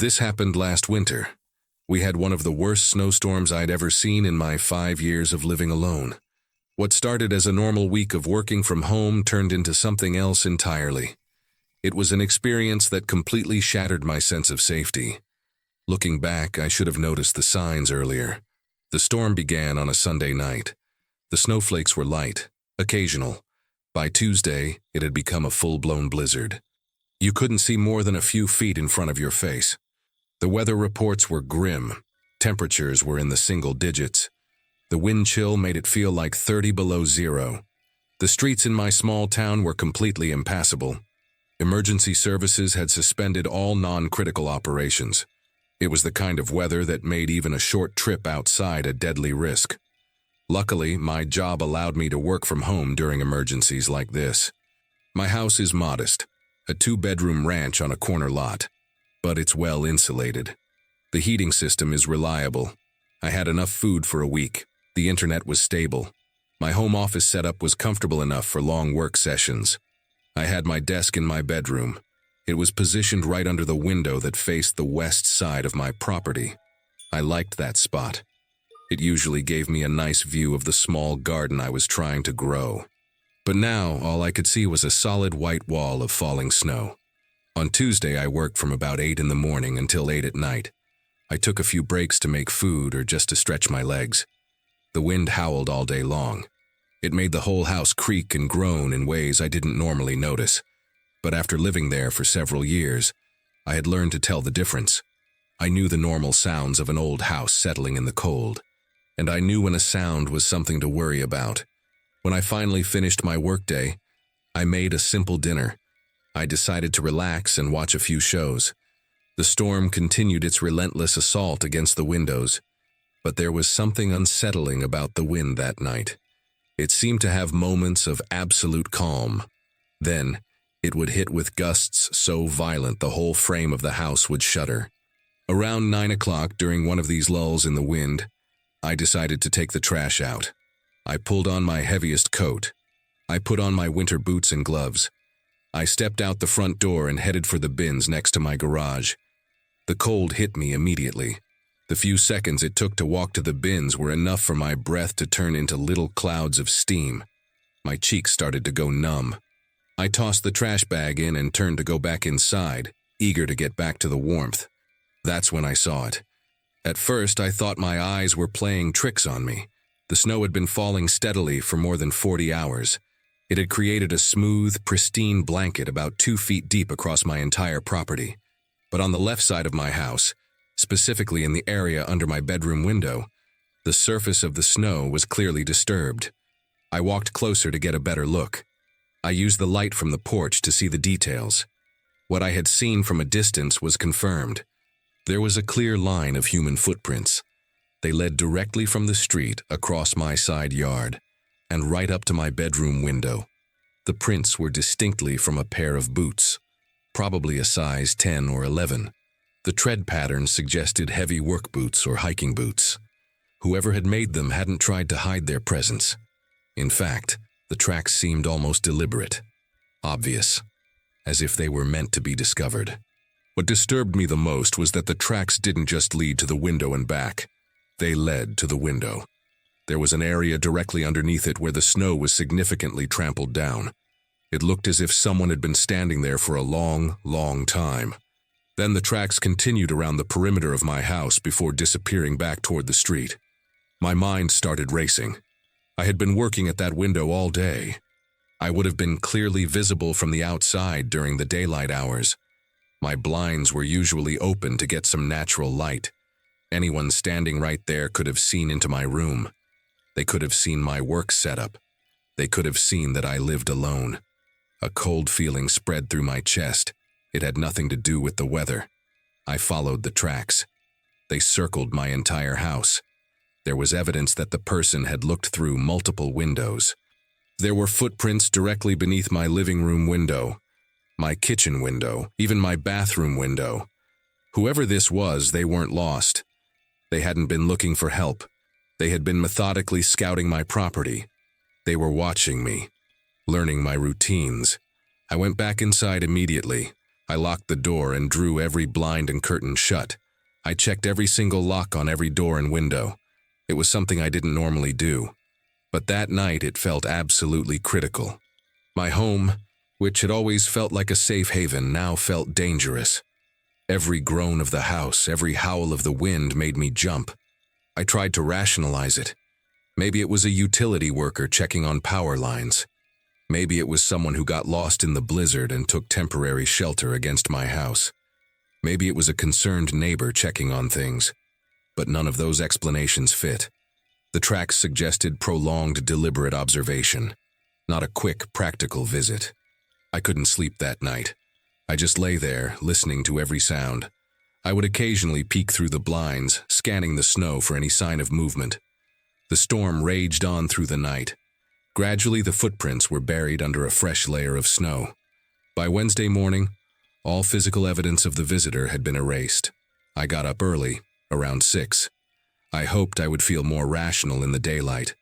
This happened last winter. We had one of the worst snowstorms I'd ever seen in my 5 years of living alone. What started as a normal week of working from home turned into something else entirely. It was an experience that completely shattered my sense of safety. Looking back, I should have noticed the signs earlier. The storm began on a Sunday night. The snowflakes were light, occasional. By Tuesday, it had become a full-blown blizzard. You couldn't see more than a few feet in front of your face. The weather reports were grim. Temperatures were in the single digits. The wind chill made it feel like 30 below zero. The streets in my small town were completely impassable. Emergency services had suspended all non-critical operations. It was the kind of weather that made even a short trip outside a deadly risk. Luckily, my job allowed me to work from home during emergencies like this. My house is modest, a 2-bedroom ranch on a corner lot, but it's well insulated. The heating system is reliable. I had enough food for a week. The internet was stable. My home office setup was comfortable enough for long work sessions. I had my desk in my bedroom. It was positioned right under the window that faced the west side of my property. I liked that spot. It usually gave me a nice view of the small garden I was trying to grow. But now, all I could see was a solid white wall of falling snow. On Tuesday, I worked from about 8 in the morning until 8 at night. I took a few breaks to make food or just to stretch my legs. The wind howled all day long. It made the whole house creak and groan in ways I didn't normally notice. But after living there for several years, I had learned to tell the difference. I knew the normal sounds of an old house settling in the cold. And I knew when a sound was something to worry about. When I finally finished my workday, I made a simple dinner. I decided to relax and watch a few shows. The storm continued its relentless assault against the windows, but there was something unsettling about the wind that night. It seemed to have moments of absolute calm. Then, it would hit with gusts so violent the whole frame of the house would shudder. Around 9 o'clock, during one of these lulls in the wind, I decided to take the trash out. I pulled on my heaviest coat. I put on my winter boots and gloves. I stepped out the front door and headed for the bins next to my garage. The cold hit me immediately. The few seconds it took to walk to the bins were enough for my breath to turn into little clouds of steam. My cheeks started to go numb. I tossed the trash bag in and turned to go back inside, eager to get back to the warmth. That's when I saw it. At first, I thought my eyes were playing tricks on me. The snow had been falling steadily for more than 40 hours. It had created a smooth, pristine blanket about 2 feet deep across my entire property. But on the left side of my house, specifically in the area under my bedroom window, the surface of the snow was clearly disturbed. I walked closer to get a better look. I used the light from the porch to see the details. What I had seen from a distance was confirmed. There was a clear line of human footprints. They led directly from the street across my side yard and right up to my bedroom window. The prints were distinctly from a pair of boots, probably a size 10 or 11. The tread pattern suggested heavy work boots or hiking boots. Whoever had made them hadn't tried to hide their presence. In fact, the tracks seemed almost deliberate, obvious, as if they were meant to be discovered. What disturbed me the most was that the tracks didn't just lead to the window and back. They led to the window. There was an area directly underneath it where the snow was significantly trampled down. It looked as if someone had been standing there for a long, long time. Then the tracks continued around the perimeter of my house before disappearing back toward the street. My mind started racing. I had been working at that window all day. I would have been clearly visible from the outside during the daylight hours. My blinds were usually open to get some natural light. Anyone standing right there could have seen into my room. They could have seen my work setup. They could have seen that I lived alone. A cold feeling spread through my chest. It had nothing to do with the weather. I followed the tracks. They circled my entire house. There was evidence that the person had looked through multiple windows. There were footprints directly beneath my living room window, my kitchen window, even my bathroom window. Whoever this was, they weren't lost. They hadn't been looking for help. They had been methodically scouting my property. They were watching me, learning my routines. I went back inside immediately. I locked the door and drew every blind and curtain shut. I checked every single lock on every door and window. It was something I didn't normally do. But that night it felt absolutely critical. My home, which had always felt like a safe haven, now felt dangerous. Every groan of the house, every howl of the wind made me jump. I tried to rationalize it. Maybe it was a utility worker checking on power lines. Maybe it was someone who got lost in the blizzard and took temporary shelter against my house. Maybe it was a concerned neighbor checking on things. But none of those explanations fit. The tracks suggested prolonged, deliberate observation, not a quick, practical visit. I couldn't sleep that night. I just lay there, listening to every sound. I would occasionally peek through the blinds, scanning the snow for any sign of movement. The storm raged on through the night. Gradually, the footprints were buried under a fresh layer of snow. By Wednesday morning, all physical evidence of the visitor had been erased. I got up early, around 6. I hoped I would feel more rational in the daylight.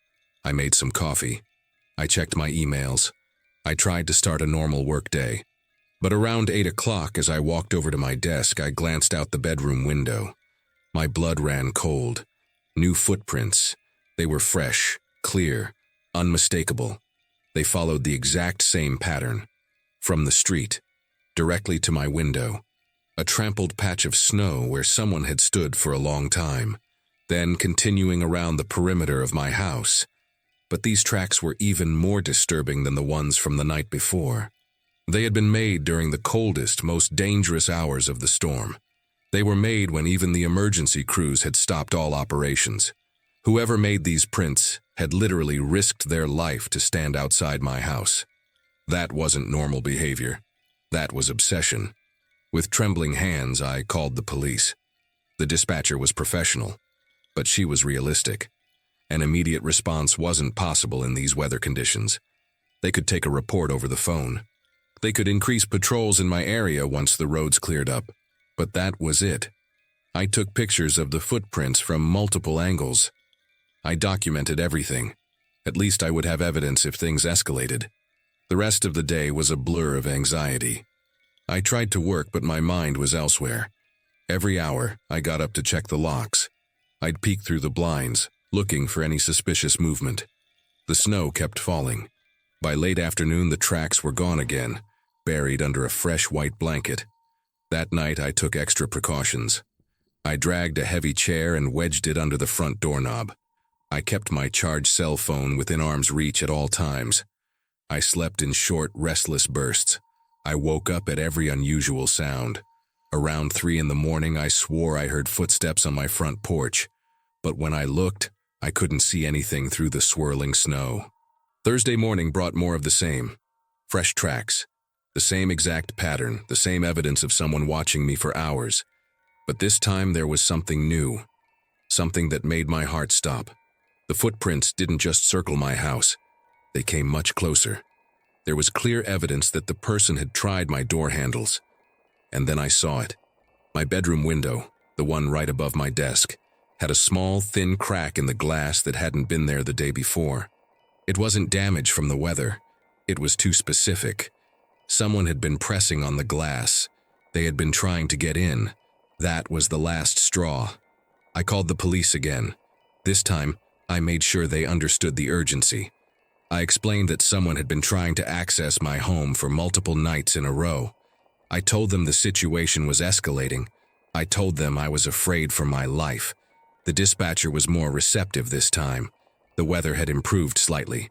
I made some coffee. I checked my emails. I tried to start a normal workday. But around 8 o'clock, as I walked over to my desk, I glanced out the bedroom window. My blood ran cold. New footprints. They were fresh, clear, unmistakable. They followed the exact same pattern. From the street, directly to my window. A trampled patch of snow where someone had stood for a long time. Then continuing around the perimeter of my house. But these tracks were even more disturbing than the ones from the night before. They had been made during the coldest, most dangerous hours of the storm. They were made when even the emergency crews had stopped all operations. Whoever made these prints had literally risked their life to stand outside my house. That wasn't normal behavior. That was obsession. With trembling hands, I called the police. The dispatcher was professional, but she was realistic. An immediate response wasn't possible in these weather conditions. They could take a report over the phone. They could increase patrols in my area once the roads cleared up, but that was it. I took pictures of the footprints from multiple angles. I documented everything. At least I would have evidence if things escalated. The rest of the day was a blur of anxiety. I tried to work, but my mind was elsewhere. Every hour, I got up to check the locks. I'd peek through the blinds, looking for any suspicious movement. The snow kept falling. By late afternoon, the tracks were gone again, buried under a fresh white blanket. That night, I took extra precautions. I dragged a heavy chair and wedged it under the front doorknob. I kept my charged cell phone within arm's reach at all times. I slept in short, restless bursts. I woke up at every unusual sound. Around 3 in the morning, I swore I heard footsteps on my front porch. But when I looked, I couldn't see anything through the swirling snow. Thursday morning brought more of the same. Fresh tracks. The same exact pattern, the same evidence of someone watching me for hours. But this time there was something new. Something that made my heart stop. The footprints didn't just circle my house. They came much closer. There was clear evidence that the person had tried my door handles. And then I saw it. My bedroom window, the one right above my desk, had a small, thin crack in the glass that hadn't been there the day before. It wasn't damage from the weather. It was too specific. Someone had been pressing on the glass. They had been trying to get in. That was the last straw. I called the police again. This time, I made sure they understood the urgency. I explained that someone had been trying to access my home for multiple nights in a row. I told them the situation was escalating. I told them I was afraid for my life. The dispatcher was more receptive this time. The weather had improved slightly.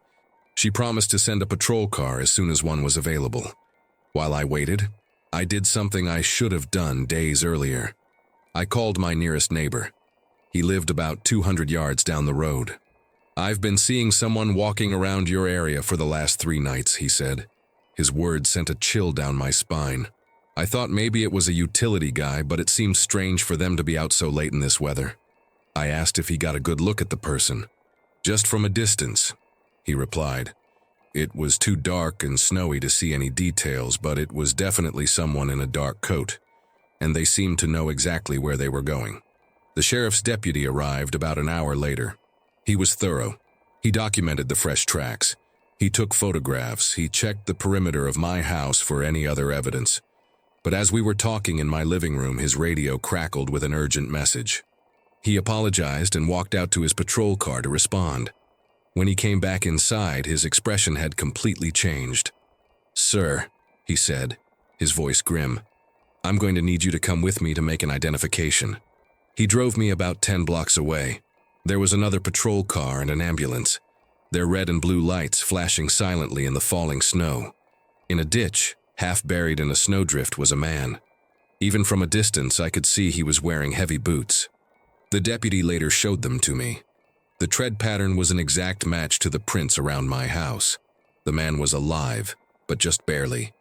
She promised to send a patrol car as soon as one was available. While I waited, I did something I should have done days earlier. I called my nearest neighbor. He lived about 200 yards down the road. "I've been seeing someone walking around your area for the last 3 nights," he said. His words sent a chill down my spine. I thought maybe it was a utility guy, but it seemed strange for them to be out so late in this weather. I asked if he got a good look at the person. "Just from a distance," he replied. It was too dark and snowy to see any details, but it was definitely someone in a dark coat, and they seemed to know exactly where they were going. The sheriff's deputy arrived about an hour later. He was thorough. He documented the fresh tracks. He took photographs. He checked the perimeter of my house for any other evidence. But as we were talking in my living room, his radio crackled with an urgent message. He apologized and walked out to his patrol car to respond. When he came back inside, his expression had completely changed. "Sir," he said, his voice grim, "I'm going to need you to come with me to make an identification." He drove me about 10 blocks away. There was another patrol car and an ambulance, their red and blue lights flashing silently in the falling snow. In a ditch, half buried in a snowdrift, was a man. Even from a distance, I could see he was wearing heavy boots. The deputy later showed them to me. The tread pattern was an exact match to the prints around my house. The man was alive, but just barely.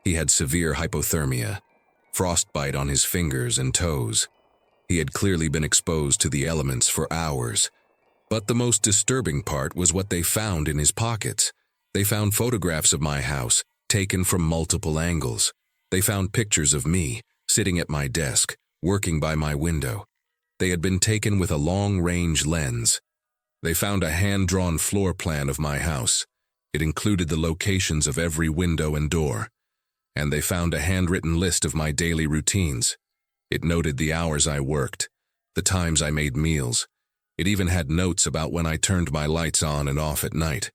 He had severe hypothermia, frostbite on his fingers and toes. He had clearly been exposed to the elements for hours. But the most disturbing part was what they found in his pockets. They found photographs of my house, taken from multiple angles. They found pictures of me, sitting at my desk, working by my window. They had been taken with a long-range lens. They found a hand-drawn floor plan of my house. It included the locations of every window and door. And they found a handwritten list of my daily routines. It noted the hours I worked, the times I made meals. It even had notes about when I turned my lights on and off at night.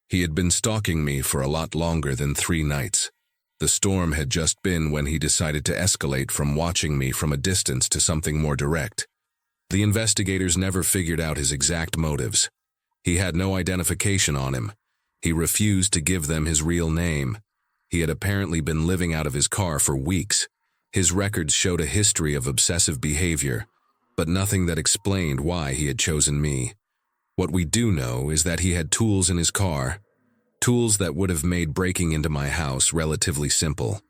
He had been stalking me for a lot longer than 3 nights. The storm had just been when he decided to escalate from watching me from a distance to something more direct. The investigators never figured out his exact motives. He had no identification on him. He refused to give them his real name. He had apparently been living out of his car for weeks. His records showed a history of obsessive behavior, but nothing that explained why he had chosen me. What we do know is that he had tools in his car, tools that would have made breaking into my house relatively simple.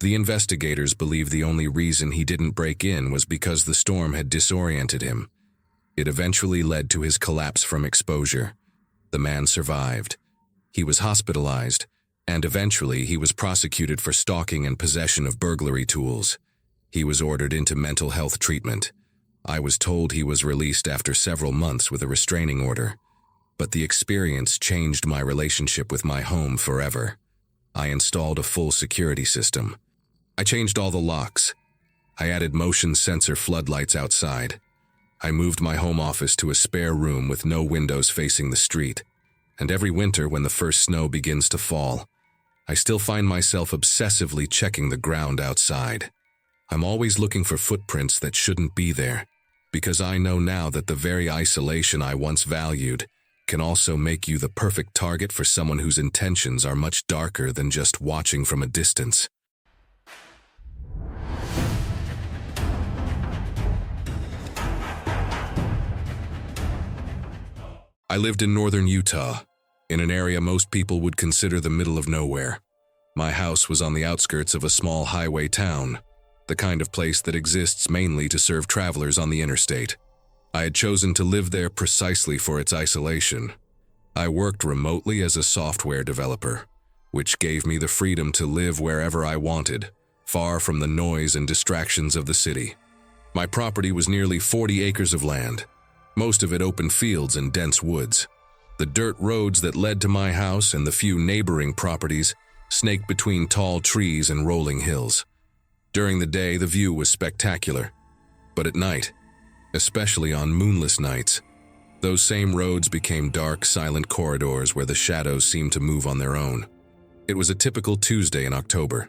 The investigators believe the only reason he didn't break in was because the storm had disoriented him. It eventually led to his collapse from exposure. The man survived. He was hospitalized, and eventually he was prosecuted for stalking and possession of burglary tools. He was ordered into mental health treatment. I was told he was released after several months with a restraining order. But the experience changed my relationship with my home forever. I installed a full security system. I changed all the locks. I added motion sensor floodlights outside. I moved my home office to a spare room with no windows facing the street. And every winter when the first snow begins to fall, I still find myself obsessively checking the ground outside. I'm always looking for footprints that shouldn't be there, because I know now that the very isolation I once valued can also make you the perfect target for someone whose intentions are much darker than just watching from a distance. I lived in northern Utah, in an area most people would consider the middle of nowhere. My house was on the outskirts of a small highway town, the kind of place that exists mainly to serve travelers on the interstate. I had chosen to live there precisely for its isolation. I worked remotely as a software developer, which gave me the freedom to live wherever I wanted, far from the noise and distractions of the city. My property was nearly 40 acres of land, most of it open fields and dense woods. The dirt roads that led to my house and the few neighboring properties snaked between tall trees and rolling hills. During the day, the view was spectacular, but at night, especially on moonless nights, those same roads became dark, silent corridors where the shadows seemed to move on their own. It was a typical Tuesday in October.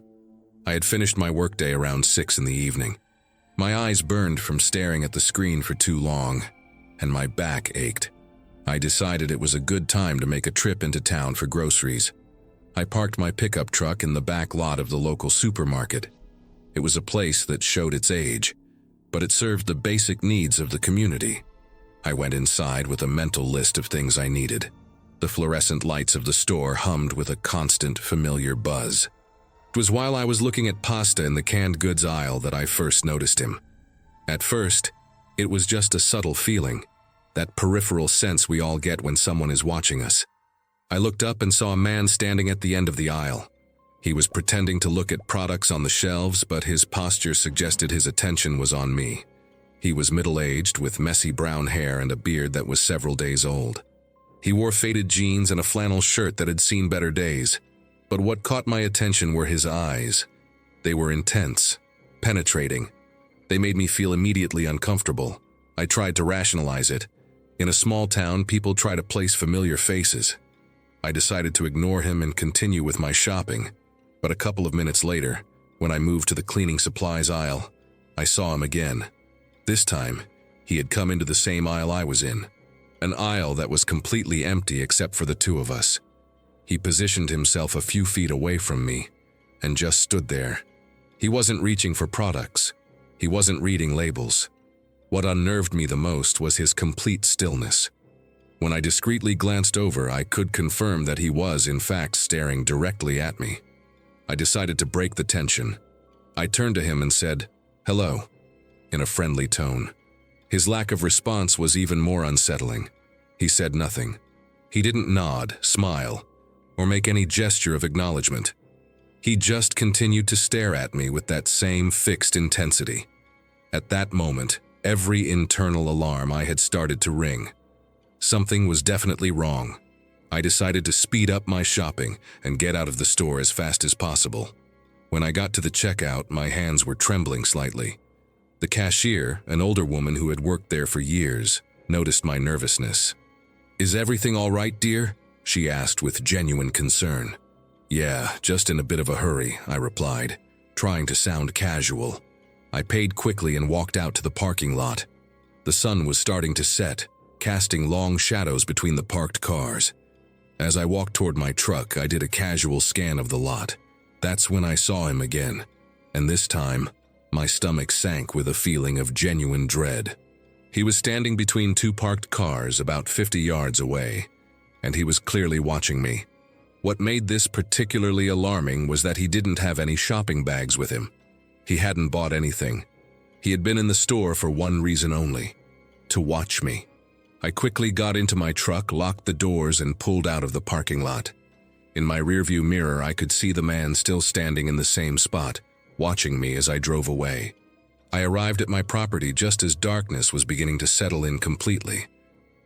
I had finished my workday around 6 in the evening. My eyes burned from staring at the screen for too long, and my back ached. I decided it was a good time to make a trip into town for groceries. I parked my pickup truck in the back lot of the local supermarket. It was a place that showed its age, but it served the basic needs of the community. I went inside with a mental list of things I needed. The fluorescent lights of the store hummed with a constant, familiar buzz. It was while I was looking at pasta in the canned goods aisle that I first noticed him. At first, it was just a subtle feeling, that peripheral sense we all get when someone is watching us. I looked up and saw a man standing at the end of the aisle. He was pretending to look at products on the shelves, but his posture suggested his attention was on me. He was middle-aged, with messy brown hair and a beard that was several days old. He wore faded jeans and a flannel shirt that had seen better days. But what caught my attention were his eyes. They were intense, penetrating. They made me feel immediately uncomfortable. I tried to rationalize it. In a small town, people try to place familiar faces. I decided to ignore him and continue with my shopping. But a couple of minutes later, when I moved to the cleaning supplies aisle, I saw him again. This time, he had come into the same aisle I was in, an aisle that was completely empty except for the two of us. He positioned himself a few feet away from me and just stood there. He wasn't reaching for products. He wasn't reading labels. What unnerved me the most was his complete stillness. When I discreetly glanced over, I could confirm that he was, in fact, staring directly at me. I decided to break the tension. I turned to him and said, "Hello," in a friendly tone. His lack of response was even more unsettling. He said nothing. He didn't nod, smile, or make any gesture of acknowledgement. He just continued to stare at me with that same fixed intensity. At that moment, every internal alarm I had started to ring. Something was definitely wrong. I decided to speed up my shopping and get out of the store as fast as possible. When I got to the checkout, my hands were trembling slightly. The cashier, an older woman who had worked there for years, noticed my nervousness. "Is everything all right, dear?" she asked with genuine concern. "Yeah, just in a bit of a hurry," I replied, trying to sound casual. I paid quickly and walked out to the parking lot. The sun was starting to set, casting long shadows between the parked cars. As I walked toward my truck, I did a casual scan of the lot. That's when I saw him again, and this time, my stomach sank with a feeling of genuine dread. He was standing between two parked cars about 50 yards away, and he was clearly watching me. What made this particularly alarming was that he didn't have any shopping bags with him. He hadn't bought anything. He had been in the store for one reason only: to watch me. I quickly got into my truck, locked the doors, and pulled out of the parking lot. In my rearview mirror, I could see the man still standing in the same spot, watching me as I drove away. I arrived at my property just as darkness was beginning to settle in completely.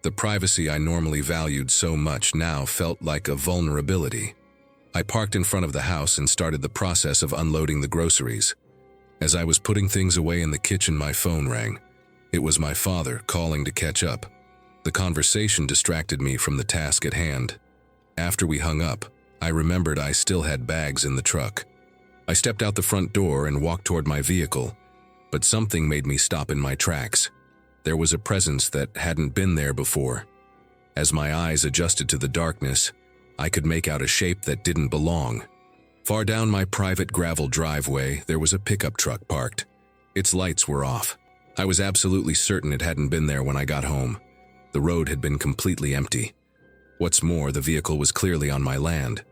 The privacy I normally valued so much now felt like a vulnerability. I parked in front of the house and started the process of unloading the groceries. As I was putting things away in the kitchen, my phone rang. It was my father calling to catch up. The conversation distracted me from the task at hand. After we hung up, I remembered I still had bags in the truck. I stepped out the front door and walked toward my vehicle, but something made me stop in my tracks. There was a presence that hadn't been there before. As my eyes adjusted to the darkness, I could make out a shape that didn't belong. Far down my private gravel driveway, there was a pickup truck parked. Its lights were off. I was absolutely certain it hadn't been there when I got home. The road had been completely empty. What's more, the vehicle was clearly on my land.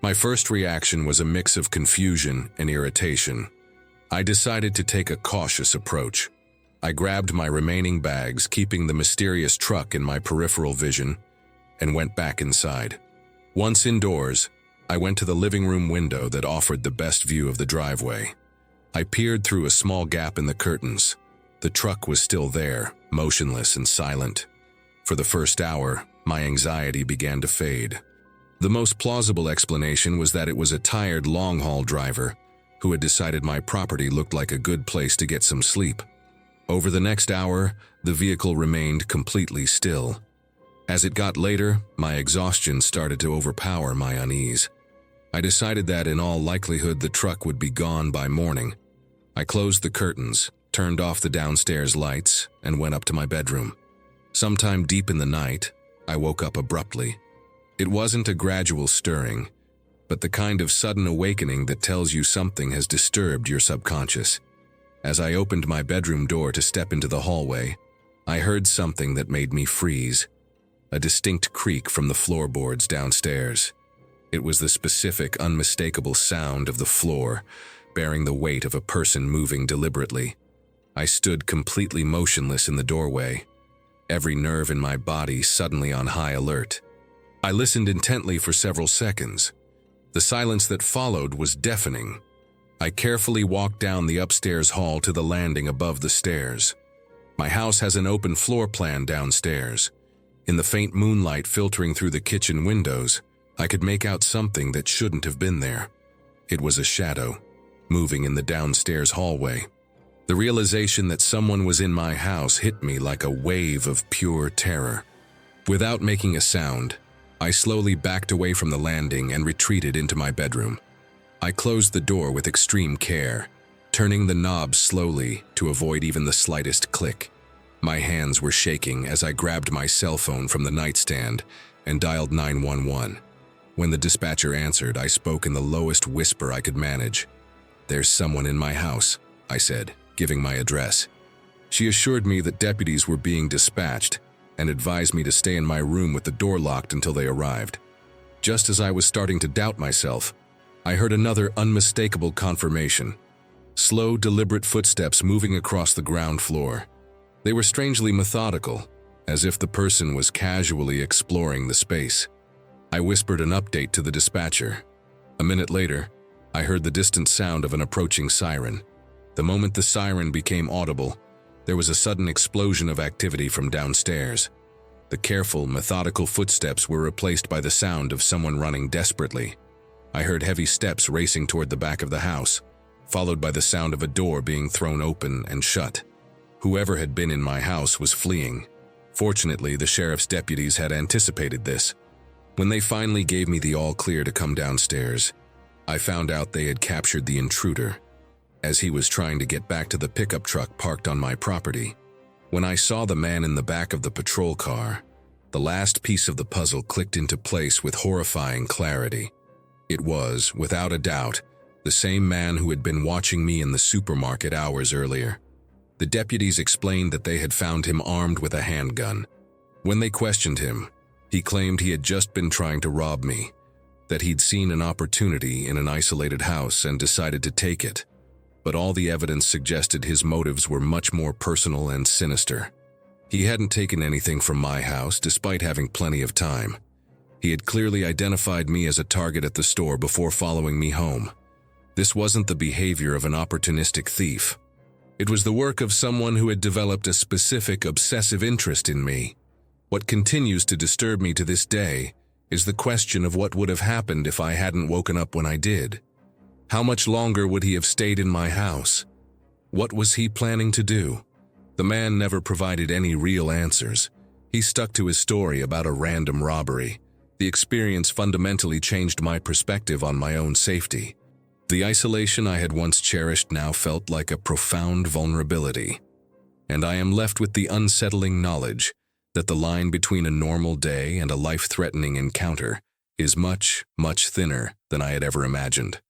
My first reaction was a mix of confusion and irritation. I decided to take a cautious approach. I grabbed my remaining bags, keeping the mysterious truck in my peripheral vision, and went back inside. Once indoors, I went to the living room window that offered the best view of the driveway. I peered through a small gap in the curtains. The truck was still there, motionless and silent. For the first hour, my anxiety began to fade. The most plausible explanation was that it was a tired long-haul driver who had decided my property looked like a good place to get some sleep. Over the next hour, the vehicle remained completely still. As it got later, my exhaustion started to overpower my unease. I decided that in all likelihood the truck would be gone by morning. I closed the curtains, turned off the downstairs lights, and went up to my bedroom. Sometime deep in the night, I woke up abruptly. It wasn't a gradual stirring, but the kind of sudden awakening that tells you something has disturbed your subconscious. As I opened my bedroom door to step into the hallway, I heard something that made me freeze. A distinct creak from the floorboards downstairs. It was the specific, unmistakable sound of the floor, bearing the weight of a person moving deliberately. I stood completely motionless in the doorway, every nerve in my body suddenly on high alert. I listened intently for several seconds. The silence that followed was deafening. I carefully walked down the upstairs hall to the landing above the stairs. My house has an open floor plan downstairs. In the faint moonlight filtering through the kitchen windows, I could make out something that shouldn't have been there. It was a shadow. moving in the downstairs hallway. The realization that someone was in my house hit me like a wave of pure terror. Without making a sound, I slowly backed away from the landing and retreated into my bedroom. I closed the door with extreme care, turning the knob slowly to avoid even the slightest click. My hands were shaking as I grabbed my cell phone from the nightstand and dialed 911. When the dispatcher answered, I spoke in the lowest whisper I could manage. "There's someone in my house," I said, giving my address. She assured me that deputies were being dispatched and advised me to stay in my room with the door locked until they arrived. Just as I was starting to doubt myself, I heard another unmistakable confirmation. Slow, deliberate footsteps moving across the ground floor. They were strangely methodical, as if the person was casually exploring the space. I whispered an update to the dispatcher. A minute later, I heard the distant sound of an approaching siren. The moment the siren became audible, there was a sudden explosion of activity from downstairs. The careful, methodical footsteps were replaced by the sound of someone running desperately. I heard heavy steps racing toward the back of the house, followed by the sound of a door being thrown open and shut. Whoever had been in my house was fleeing. Fortunately, the sheriff's deputies had anticipated this. When they finally gave me the all-clear to come downstairs, I found out they had captured the intruder, as he was trying to get back to the pickup truck parked on my property. When I saw the man in the back of the patrol car, the last piece of the puzzle clicked into place with horrifying clarity. It was, without a doubt, the same man who had been watching me in the supermarket hours earlier. The deputies explained that they had found him armed with a handgun. When they questioned him, he claimed he had just been trying to rob me, that he'd seen an opportunity in an isolated house and decided to take it. But all the evidence suggested his motives were much more personal and sinister. He hadn't taken anything from my house despite having plenty of time. He had clearly identified me as a target at the store before following me home. This wasn't the behavior of an opportunistic thief. It was the work of someone who had developed a specific obsessive interest in me. What continues to disturb me to this day is the question of what would have happened if I hadn't woken up when I did. How much longer would he have stayed in my house? What was he planning to do? The man never provided any real answers. He stuck to his story about a random robbery. The experience fundamentally changed my perspective on my own safety. The isolation I had once cherished now felt like a profound vulnerability. And I am left with the unsettling knowledge that the line between a normal day and a life-threatening encounter is much, much thinner than I had ever imagined.